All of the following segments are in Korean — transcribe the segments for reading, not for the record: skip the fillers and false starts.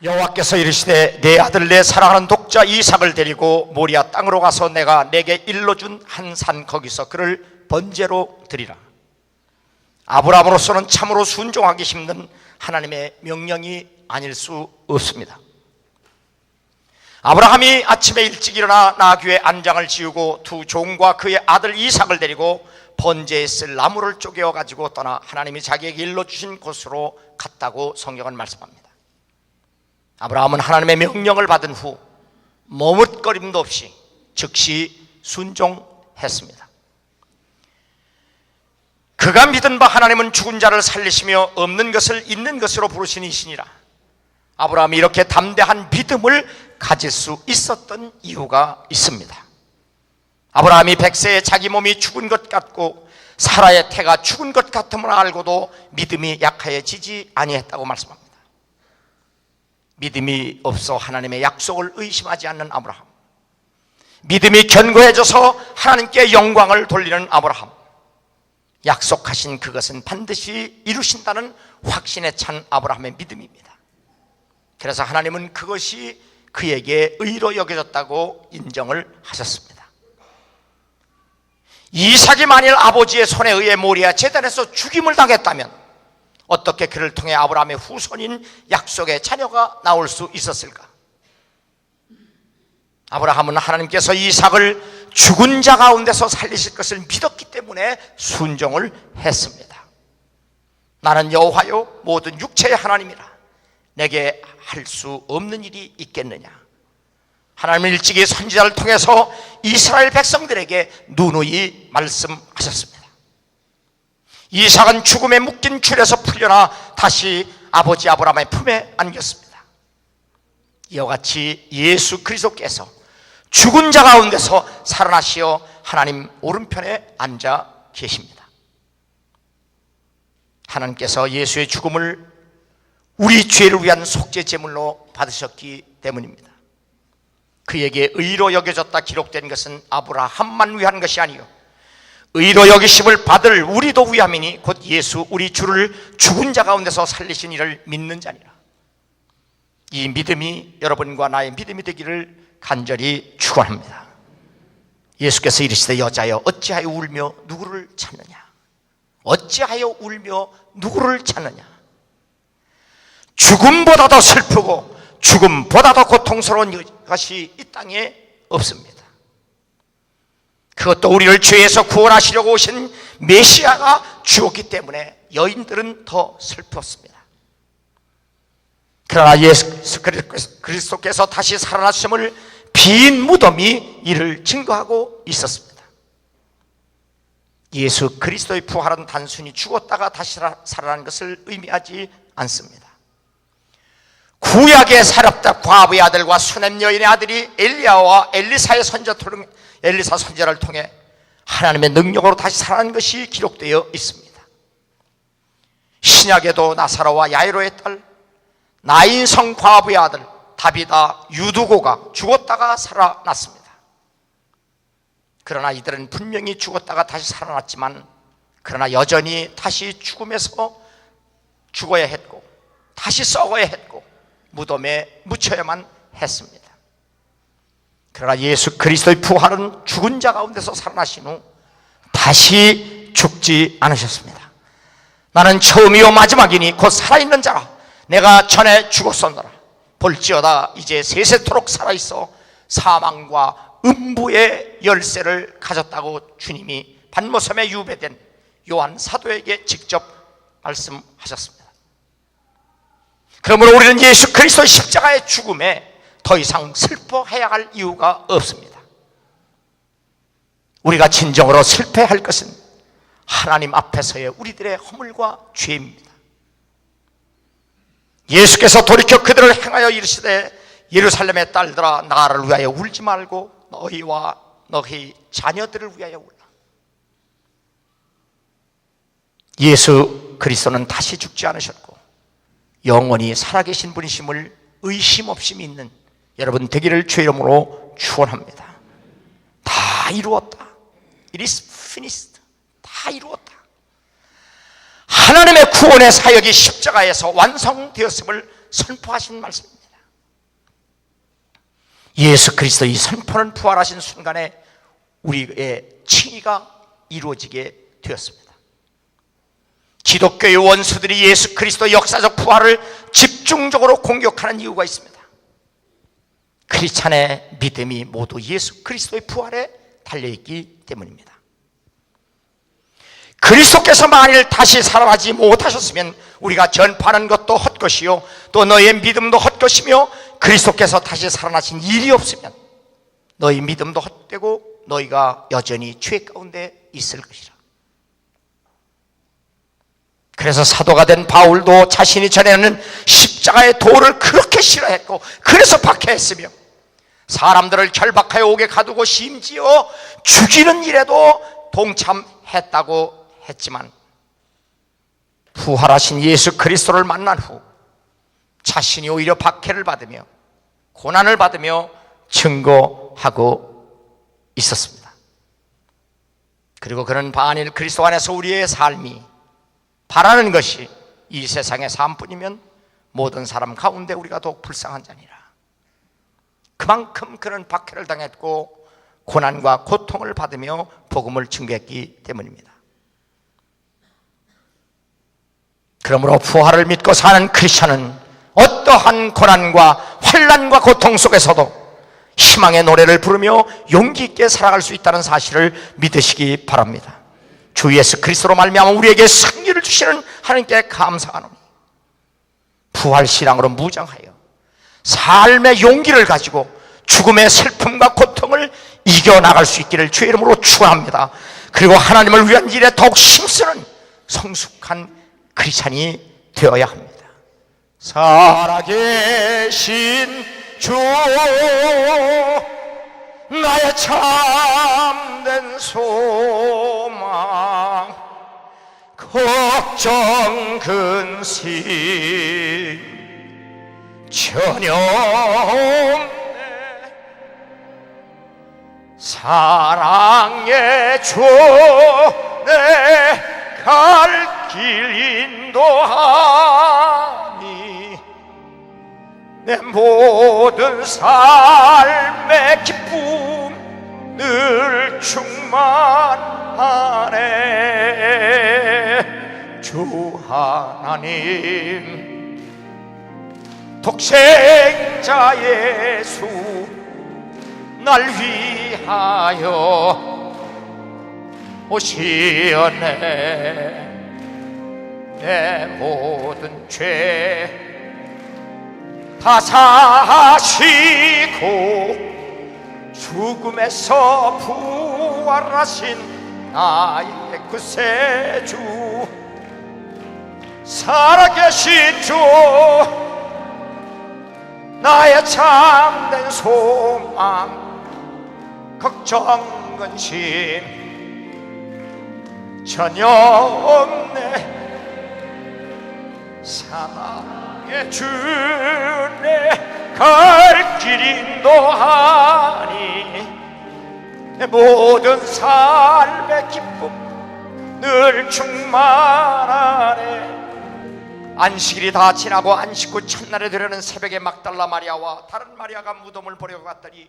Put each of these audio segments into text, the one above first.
여호와께서 이르시되 내 아들 내 사랑하는 독자 이삭을 데리고 모리아 땅으로 가서 내가 내게 일러준 한 산 거기서 그를 번제로 드리라. 아브라함으로서는 참으로 순종하기 힘든 하나님의 명령이 아닐 수 없습니다. 아브라함이 아침에 일찍 일어나 나귀의 안장을 지우고 두 종과 그의 아들 이삭을 데리고 번제에 쓸 나무를 쪼개어 가지고 떠나 하나님이 자기에게 일러주신 곳으로 갔다고 성경은 말씀합니다. 아브라함은 하나님의 명령을 받은 후 머뭇거림도 없이 즉시 순종했습니다. 그가 믿은 바 하나님은 죽은 자를 살리시며 없는 것을 있는 것으로 부르신 이시니라. 아브라함이 이렇게 담대한 믿음을 가질 수 있었던 이유가 있습니다. 아브라함이 100세에 자기 몸이 죽은 것 같고 사라의 태가 죽은 것 같음을 알고도 믿음이 약해지지 아니했다고 말씀합니다. 믿음이 없어 하나님의 약속을 의심하지 않는 아브라함, 믿음이 견고해져서 하나님께 영광을 돌리는 아브라함, 약속하신 그것은 반드시 이루신다는 확신에 찬 아브라함의 믿음입니다. 그래서 하나님은 그것이 그에게 의로 여겨졌다고 인정을 하셨습니다. 이삭이 만일 아버지의 손에 의해 모리아 제단에서 죽임을 당했다면 어떻게 그를 통해 아브라함의 후손인 약속의 자녀가 나올 수 있었을까? 아브라함은 하나님께서 이삭을 죽은 자 가운데서 살리실 것을 믿었기 때문에 순종을 했습니다. 나는 여호와요 모든 육체의 하나님이라 내게 할 수 없는 일이 있겠느냐? 하나님은 일찍이 선지자를 통해서 이스라엘 백성들에게 누누이 말씀하셨습니다. 이삭은 죽음에 묶인 줄에서 풀려나 다시 아버지 아브라함의 품에 안겼습니다. 이와 같이 예수 그리스도께서 죽은 자 가운데서 살아나시어 하나님 오른편에 앉아 계십니다. 하나님께서 예수의 죽음을 우리 죄를 위한 속죄 제물로 받으셨기 때문입니다. 그에게 의로 여겨졌다 기록된 것은 아브라함만 위한 것이 아니요 의로 여기심을 받을 우리도 위함이니 곧 예수 우리 주를 죽은 자 가운데서 살리신 이를 믿는 자니라. 이 믿음이 여러분과 나의 믿음이 되기를 간절히 축원합니다. 예수께서 이르시되 여자여 어찌하여 울며 누구를 찾느냐? 어찌하여 울며 누구를 찾느냐? 죽음보다 더 슬프고 죽음보다 더 고통스러운 것이 이 땅에 없습니다. 그것도 우리를 죄에서 구원하시려고 오신 메시아가 죽었기 때문에 여인들은 더 슬펐습니다. 그러나 예수 그리스도께서 다시 살아나심을 빈 무덤이 이를 증거하고 있었습니다. 예수 그리스도의 부활은 단순히 죽었다가 다시 살아나는 것을 의미하지 않습니다. 구약의 사렙다 과부의 아들과 수넴 여인의 아들이 엘리야와 엘리사 선지자를 통해 하나님의 능력으로 다시 살아난 것이 기록되어 있습니다. 신약에도 나사로와 야이로의 딸 나인성 과부의 아들 다비다 유두고가 죽었다가 살아났습니다. 그러나 이들은 분명히 죽었다가 다시 살아났지만 그러나 여전히 다시 죽음에서 죽어야 했고 다시 썩어야 했고 무덤에 묻혀야만 했습니다. 그러나 예수 그리스도의 부활은 죽은 자 가운데서 살아나신 후 다시 죽지 않으셨습니다. 나는 처음이요 마지막이니 곧 살아있는 자라. 내가 전에 죽었었노라. 볼지어다 이제 세세토록 살아있어 사망과 음부의 열쇠를 가졌다고 주님이 반모섬에 유배된 요한 사도에게 직접 말씀하셨습니다. 그러므로 우리는 예수 그리스도의 십자가의 죽음에 더 이상 슬퍼해야 할 이유가 없습니다. 우리가 진정으로 슬퍼할 것은 하나님 앞에서의 우리들의 허물과 죄입니다. 예수께서 돌이켜 그들을 향하여 이르시되 예루살렘의 딸들아 나를 위하여 울지 말고 너희와 너희 자녀들을 위하여 울라. 예수 그리스도는 다시 죽지 않으셨고 영원히 살아계신 분이심을 의심 없이 믿는 여러분 되기를 주의 이름으로 축원합니다. 다 이루었다. It is finished. 다 이루었다. 하나님의 구원의 사역이 십자가에서 완성되었음을 선포하신 말씀입니다. 예수 그리스도의 선포는 부활하신 순간에 우리의 칭의가 이루어지게 되었습니다. 기독교의 원수들이 예수 그리스도의 역사적 부활을 집중적으로 공격하는 이유가 있습니다. 크리스찬의 믿음이 모두 예수 그리스도의 부활에 달려있기 때문입니다. 그리스도께서 만일 다시 살아나지 못하셨으면 우리가 전파하는 것도 헛것이요 또 너희의 믿음도 헛것이며 그리스도께서 다시 살아나신 일이 없으면 너희 믿음도 헛되고 너희가 여전히 죄 가운데 있을 것이라. 그래서 사도가 된 바울도 자신이 전에는 십자가의 도를 그렇게 싫어했고 그래서 박해했으며 사람들을 결박하여 옥에 가두고 심지어 죽이는 일에도 동참했다고 했지만 부활하신 예수 그리스도를 만난 후 자신이 오히려 박해를 받으며 고난을 받으며 증거하고 있었습니다. 그리고 그는 만일 그리스도 안에서 우리의 삶이 바라는 것이 이 세상의 삶뿐이면 모든 사람 가운데 우리가 더욱 불쌍한 자니라. 그만큼 그는 박해를 당했고 고난과 고통을 받으며 복음을 증거했기 때문입니다. 그러므로 부활을 믿고 사는 크리스천은 어떠한 고난과 환난과 고통 속에서도 희망의 노래를 부르며 용기 있게 살아갈 수 있다는 사실을 믿으시기 바랍니다. 주 예수 그리스도로 말미암아 우리에게 승리를 주시는 하나님께 감사하노니 부활신앙으로 무장하여 삶의 용기를 가지고 죽음의 슬픔과 고통을 이겨나갈 수 있기를 주의 이름으로 축원합니다. 그리고 하나님을 위한 일에 더욱 힘쓰는 성숙한 크리스찬이 되어야 합니다. 살아계신 주 나의 참된 소망 걱정 근심 전혀 없네. 사랑의 주 내 갈 길 인도하니 내 모든 삶의 기쁨 늘 충만하네. 주 하나님 독생자 예수 날 위하여 오시었네. 내 모든 죄 다 사시고 죽음에서 부활하신 나의 구세주 살아계신 주 나의 참된 소망 걱정 근심 전혀 없네. 사랑의 주내 갈 길 인도하니 내 모든 삶의 기쁨 늘 충만하네. 안식일이 다 지나고 안식 후 첫날에 되려는 새벽에 막달라 마리아와 다른 마리아가 무덤을 보려고 갔더니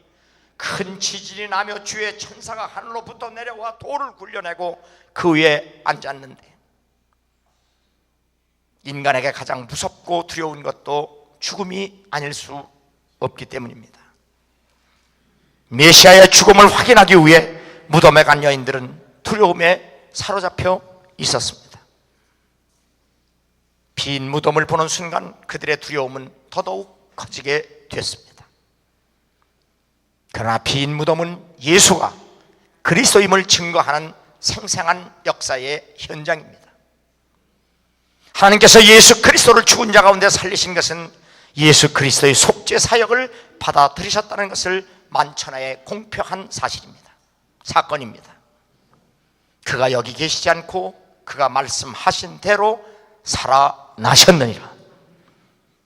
큰 지진이 나며 주의 천사가 하늘로부터 내려와 돌을 굴려내고 그 위에 앉았는데 인간에게 가장 무섭고 두려운 것도 죽음이 아닐 수 없기 때문입니다. 메시아의 죽음을 확인하기 위해 무덤에 간 여인들은 두려움에 사로잡혀 있었습니다. 빈 무덤을 보는 순간 그들의 두려움은 더더욱 커지게 됐습니다. 그러나 빈 무덤은 예수가 그리스도임을 증거하는 생생한 역사의 현장입니다. 하나님께서 예수 그리스도를 죽은 자 가운데 살리신 것은 예수 그리스도의 속죄 사역을 받아들이셨다는 것을 만천하에 공표한 사실입니다. 사건입니다. 그가 여기 계시지 않고 그가 말씀하신 대로 살아나셨느니라.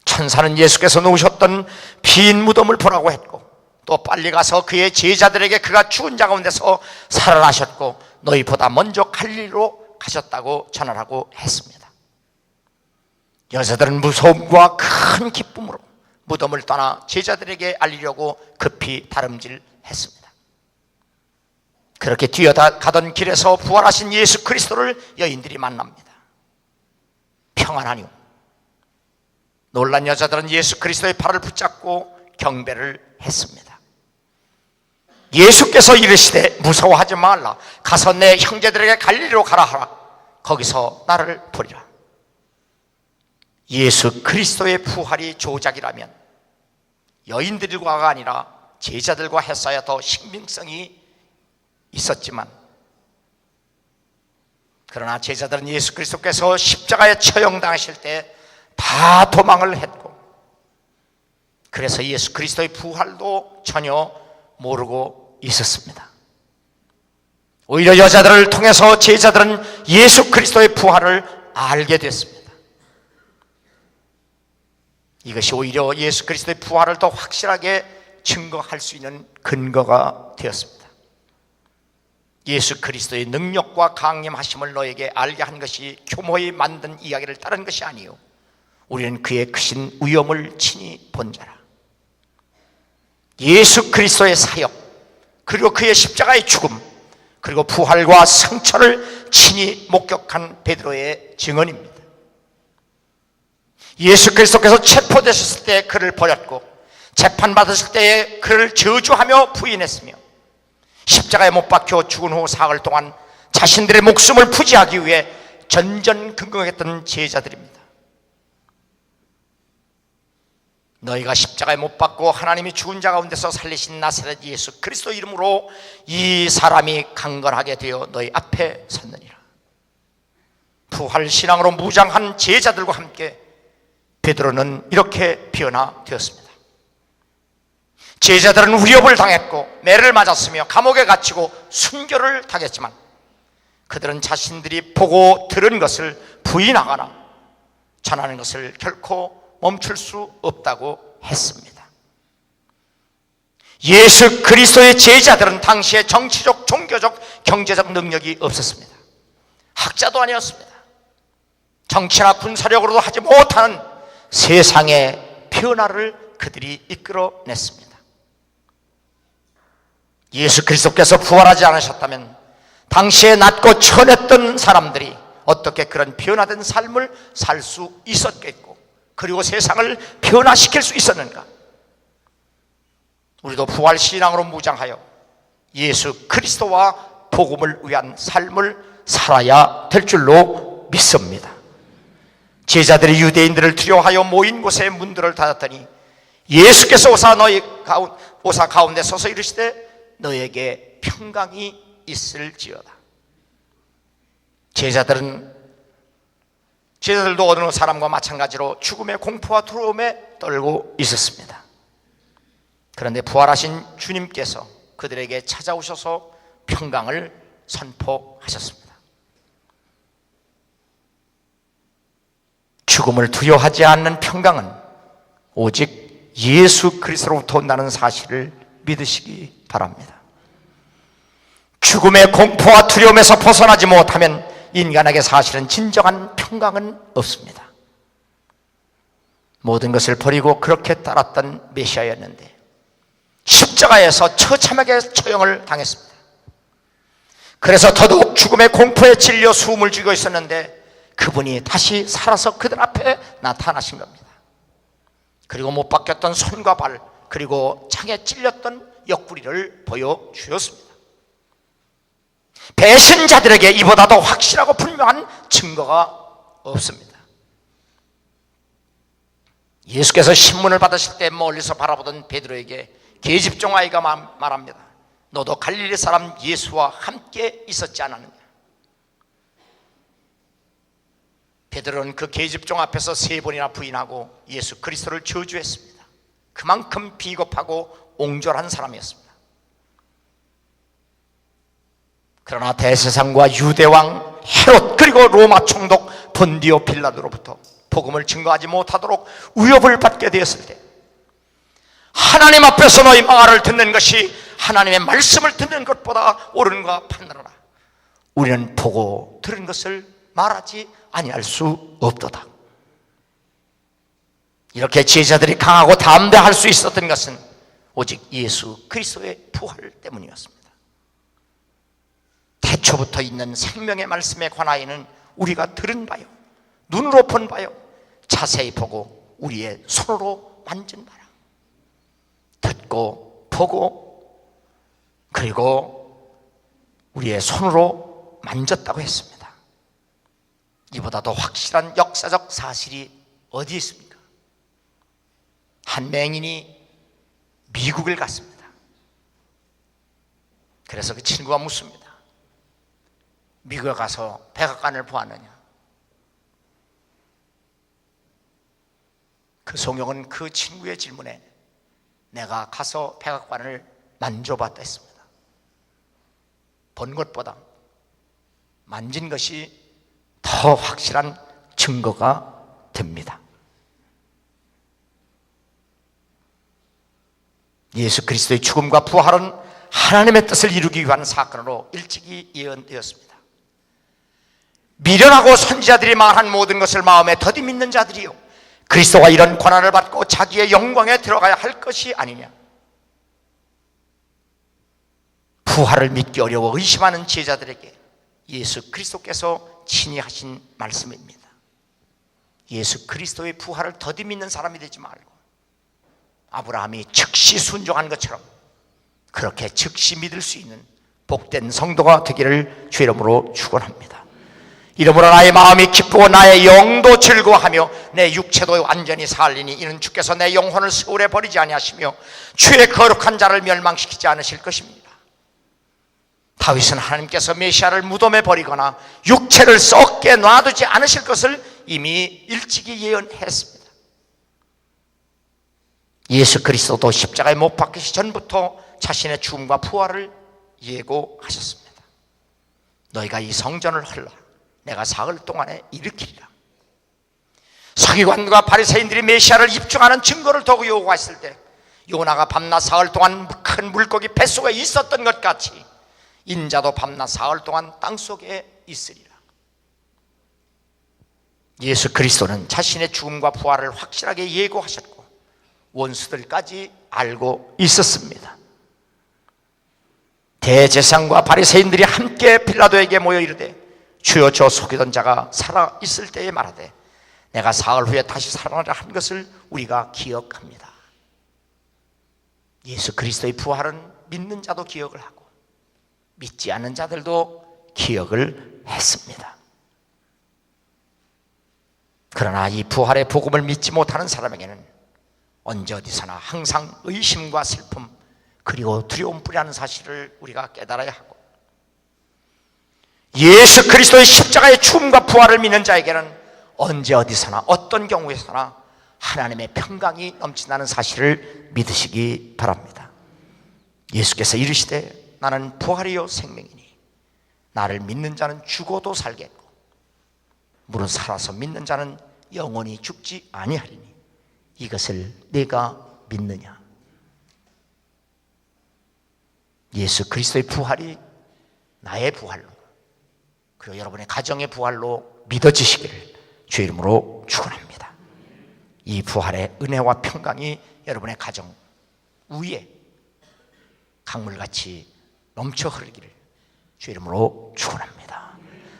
천사는 예수께서 누우셨던 빈 무덤을 보라고 했고 또 빨리 가서 그의 제자들에게 그가 죽은 자 가운데서 살아나셨고 너희보다 먼저 갈릴리로 가셨다고 전하라고 했습니다. 여자들은 무서움과 큰 기쁨으로 무덤을 떠나 제자들에게 알리려고 급히 다름질했습니다. 그렇게 뛰어가던 길에서 부활하신 예수 그리스도를 여인들이 만납니다. 평안하니요. 놀란 여자들은 예수 그리스도의 발을 붙잡고 경배를 했습니다. 예수께서 이르시되 무서워하지 말라. 가서 내 형제들에게 갈릴리로 가라 하라. 거기서 나를 보리라. 예수 그리스도의 부활이 조작이라면 여인들과가 아니라 제자들과 했어야 더 신빙성이 있었지만, 그러나 제자들은 예수 그리스도께서 십자가에 처형당하실 때 다 도망을 했고, 그래서 예수 그리스도의 부활도 전혀 모르고 있었습니다. 오히려 여자들을 통해서 제자들은 예수 그리스도의 부활을 알게 됐습니다. 이것이 오히려 예수 그리스도의 부활을 더 확실하게 증거할 수 있는 근거가 되었습니다. 예수 그리스도의 능력과 강림하심을 너에게 알게 한 것이 교모에 만든 이야기를 따른 것이 아니요, 우리는 그의 크신 위엄을 친히 본 자라. 예수 그리스도의 사역, 그리고 그의 십자가의 죽음, 그리고 부활과 승천을 친히 목격한 베드로의 증언입니다. 예수 그리스도께서 체포되셨을 때 그를 버렸고, 재판받으실 때에 그를 저주하며 부인했으며, 십자가에 못 박혀 죽은 후 사흘 동안 자신들의 목숨을 부지하기 위해 전전긍긍했던 제자들입니다. 너희가 십자가에 못 박고 하나님이 죽은 자 가운데서 살리신 나사렛 예수 그리스도 이름으로 이 사람이 강건하게 되어 너희 앞에 섰느니라. 부활신앙으로 무장한 제자들과 함께 베드로는 이렇게 변화되었습니다. 제자들은 위협을 당했고 매를 맞았으며 감옥에 갇히고 순교를 당했지만, 그들은 자신들이 보고 들은 것을 부인하거나 전하는 것을 결코 멈출 수 없다고 했습니다. 예수 그리스도의 제자들은 당시에 정치적, 종교적, 경제적 능력이 없었습니다. 학자도 아니었습니다. 정치나 군사력으로도 하지 못하는 세상의 변화를 그들이 이끌어냈습니다. 예수 그리스도께서 부활하지 않으셨다면 당시에 낮고 천했던 사람들이 어떻게 그런 변화된 삶을 살 수 있었겠고, 그리고 세상을 변화시킬 수 있었는가? 우리도 부활신앙으로 무장하여 예수 그리스도와 복음을 위한 삶을 살아야 될 줄로 믿습니다. 제자들이 유대인들을 두려워하여 모인 곳에 문들을 닫았더니 예수께서 오사 가운데 서서 이르시되 너에게 평강이 있을지어다. 제자들도 어느 사람과 마찬가지로 죽음의 공포와 두려움에 떨고 있었습니다. 그런데 부활하신 주님께서 그들에게 찾아오셔서 평강을 선포하셨습니다. 죽음을 두려워하지 않는 평강은 오직 예수 그리스도로부터 온다는 사실을 믿으시기 바랍니다. 죽음의 공포와 두려움에서 벗어나지 못하면 인간에게 사실은 진정한 평강은 없습니다. 모든 것을 버리고 그렇게 따랐던 메시아였는데 십자가에서 처참하게 처형을 당했습니다. 그래서 더더욱 죽음의 공포에 질려 숨을 죽이고 있었는데 그분이 다시 살아서 그들 앞에 나타나신 겁니다. 그리고 못 박혔던 손과 발, 그리고 창에 찔렸던 옆구리를 보여주었습니다. 배신자들에게 이보다 더 확실하고 분명한 증거가 없습니다. 예수께서 신문을 받으실 때 멀리서 바라보던 베드로에게 계집종 아이가 말합니다. 너도 갈릴리 사람 예수와 함께 있었지 않았느냐? 베드로는 그 계집종 앞에서 3번이나 부인하고 예수 그리스도를 저주했습니다. 그만큼 비겁하고 옹졸한 사람이었습니다. 그러나 대제사장과 유대왕 헤롯, 그리고 로마 총독 본디오 빌라도로부터 복음을 증거하지 못하도록 위협을 받게 되었을 때 하나님 앞에서 너희 말을 듣는 것이 하나님의 말씀을 듣는 것보다 옳은가 판단하라. 우리는 보고 들은 것을 말하지 아니할 수 없도다. 이렇게 제자들이 강하고 담대할 수 있었던 것은 오직 예수 그리스도의 부활 때문이었습니다. 태초부터 있는 생명의 말씀에 관하여는 우리가 들은 바요, 눈으로 본 바요, 자세히 보고 우리의 손으로 만진 바라. 듣고 보고 그리고 우리의 손으로 만졌다고 했습니다. 이보다 더 확실한 역사적 사실이 어디 있습니까? 한 맹인이 미국을 갔습니다. 그래서 그 친구가 묻습니다. 미국에 가서 백악관을 보았느냐? 그 송영은 그 친구의 질문에 내가 가서 백악관을 만져봤다 했습니다. 본 것보다 만진 것이 더 확실한 증거가 됩니다. 예수 그리스도의 죽음과 부활은 하나님의 뜻을 이루기 위한 사건으로 일찍이 예언되었습니다. 미련하고 선지자들이 말한 모든 것을 마음에 더디 믿는 자들이요, 그리스도가 이런 고난을 받고 자기의 영광에 들어가야 할 것이 아니냐. 부활을 믿기 어려워 의심하는 제자들에게 예수 그리스도께서 친히 하신 말씀입니다. 예수 그리스도의 부활을 더디 믿는 사람이 되지 말고 아브라함이 즉시 순종한 것처럼 그렇게 즉시 믿을 수 있는 복된 성도가 되기를 주 이름으로 축원합니다. 이러므로 나의 마음이 기쁘고 나의 영도 즐거워하며 내 육체도 완전히 살리니 이는 주께서 내 영혼을 세월에 버리지 아니하시며 주의 거룩한 자를 멸망시키지 않으실 것입니다. 다윗은 하나님께서 메시아를 무덤에 버리거나 육체를 썩게 놔두지 않으실 것을 이미 일찍이 예언했습니다. 예수 그리스도도 십자가에 못 박히시 전부터 자신의 죽음과 부활을 예고하셨습니다. 너희가 이 성전을 헐라 내가 사흘 동안에 일으키리라. 서기관과 바리새인들이 메시아를 입증하는 증거를 더욱 요구했을 때 요나가 밤낮 사흘 동안 큰 물고기 뱃속에 있었던 것 같이 인자도 밤낮 사흘 동안 땅속에 있으리라. 예수 그리스도는 자신의 죽음과 부활을 확실하게 예고하셨고 원수들까지 알고 있었습니다. 대제사장과 바리새인들이 함께 빌라도에게 모여 이르되 주여 저 속이던 자가 살아 있을 때에 말하되 내가 사흘 후에 다시 살아나리라 한 것을 우리가 기억합니다. 예수 그리스도의 부활은 믿는 자도 기억을 하고 믿지 않는 자들도 기억을 했습니다. 그러나 이 부활의 복음을 믿지 못하는 사람에게는 언제 어디서나 항상 의심과 슬픔 그리고 두려움뿐이라는 사실을 우리가 깨달아야 하고, 예수 그리스도의 십자가의 죽음과 부활을 믿는 자에게는 언제 어디서나 어떤 경우에서나 하나님의 평강이 넘친다는 사실을 믿으시기 바랍니다. 예수께서 이르시되 나는 부활이요 생명이니 나를 믿는 자는 죽어도 살겠고 무릇 살아서 믿는 자는 영원히 죽지 아니하리니 이것을 내가 믿느냐. 예수 그리스도의 부활이 나의 부활로 그리고 여러분의 가정의 부활로 믿어지시기를 주의 이름으로 축원합니다. 이 부활의 은혜와 평강이 여러분의 가정 위에 강물같이 넘쳐 흐르기를 주의 이름으로 축원합니다.